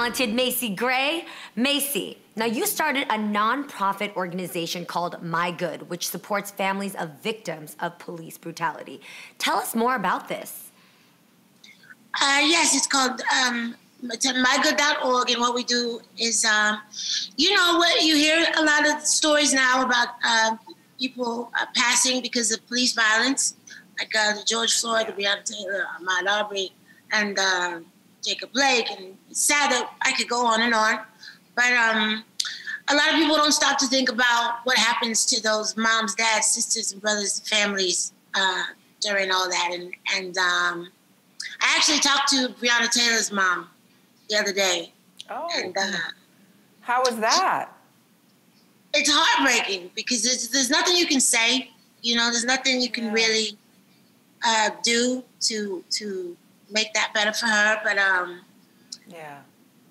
talented Macy Gray. Macy, now you started a nonprofit organization called My Good, which supports families of victims of police brutality. Tell us more about this. Yes, it's called mygood.org, and what we do is, you know what, you hear a lot of stories now about people passing because of police violence, like the George Floyd, the Breonna Taylor, Ahmaud Arbery, and Jacob Blake, and it's sad that I could go on and on, but a lot of people don't stop to think about what happens to those moms, dads, sisters, and brothers, families during all that, and I actually talked to Breonna Taylor's mom the other day. Oh, and, how was that? It's heartbreaking because there's nothing you can say, you know, there's nothing you can really do to make that better for her, but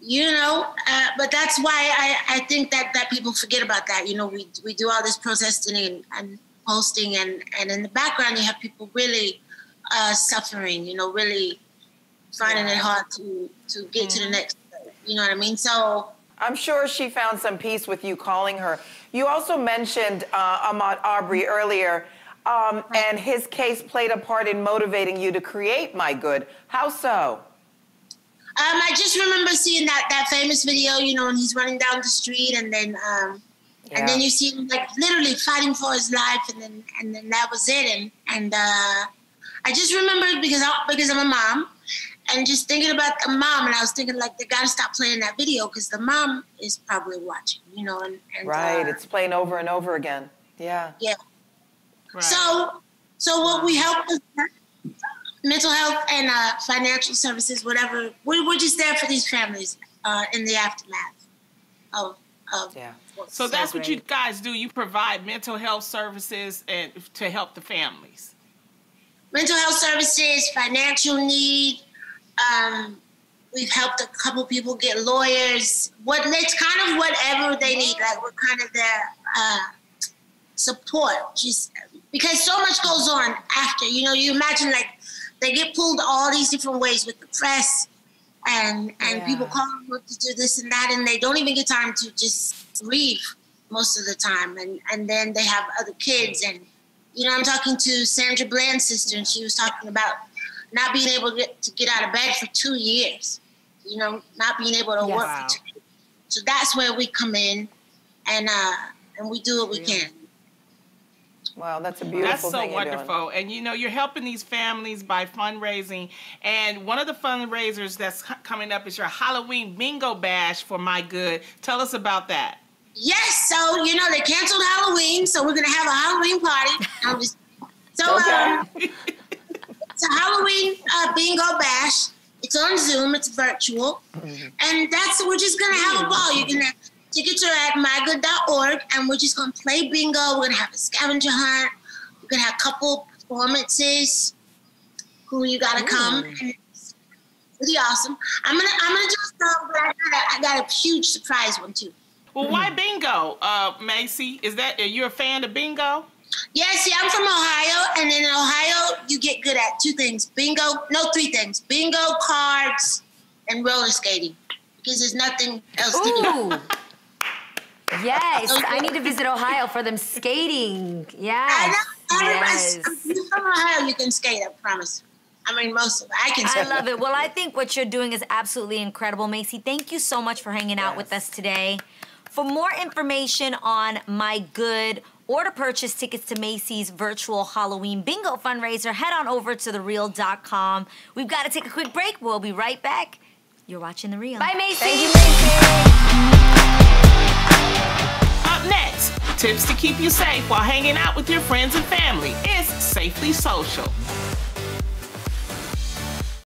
you know, but that's why I think that people forget about that. You know, we do all this protesting and posting, and in the background you have people really suffering, you know, really finding it hard to get to the next step. You know what I mean? So I'm sure she found some peace with you calling her. You also mentioned Ahmaud Arbery earlier, and his case played a part in motivating you to create My Good. How so? I just remember seeing that famous video, you know, when he's running down the street, and then you see him like literally fighting for his life, and then that was it. And I just remember because I'm a mom, and just thinking about the mom, and I was thinking like they gotta stop playing that video because the mom is probably watching, you know. And right, it's playing over and over again. Yeah. Yeah. Right. So what we help is mental health and financial services, whatever. We're just there for these families in the aftermath of So that's what you guys do. You provide mental health services and to help the families. Mental health services, financial need. We've helped a couple people get lawyers. It's kind of whatever they need. Like we're kind of their support, just because so much goes on after. You know, you imagine like they get pulled all these different ways with the press, and people call them to do this and that, and they don't even get time to just grieve most of the time. And then they have other kids, and you know, I'm talking to Sandra Bland's sister, and she was talking about not being able to get out of bed for 2 years, you know, not being able to work for 2 years. So that's where we come in, and we do what we can. Wow, that's a beautiful thing. That's so wonderful. And you know, you're helping these families by fundraising. And one of the fundraisers that's coming up is your Halloween bingo bash for My Good. Tell us about that. Yes, so you know they canceled Halloween, so we're gonna have a Halloween party. It's a Halloween bingo bash. It's on Zoom. It's virtual, and we're just gonna have a ball. Tickets are at mygood.org, and we're just gonna play bingo. We're gonna have a scavenger hunt. We're gonna have a couple performances. Who you gotta come? And it's really awesome. I'm gonna do a song, but I got a huge surprise one too. Well, why bingo, Macy? Are you a fan of bingo? Yes, yeah, I'm from Ohio, and in Ohio, you get good at 2 things. Three things. Bingo, cards, and roller skating, because there's nothing else to do. Yes, I need to visit Ohio for them skating. Yes. I know. If you're from Ohio, you can skate, I promise. I mean, most of it. I can skate. I love it. Well, I think what you're doing is absolutely incredible, Macy. Thank you so much for hanging out with us today. For more information on My Good or to purchase tickets to Macy's virtual Halloween bingo fundraiser, head on over to thereal.com. We've got to take a quick break. We'll be right back. You're watching The Real. Bye, Macy. Thank you, Macy. Up next, tips to keep you safe while hanging out with your friends and family. It's Safely Social.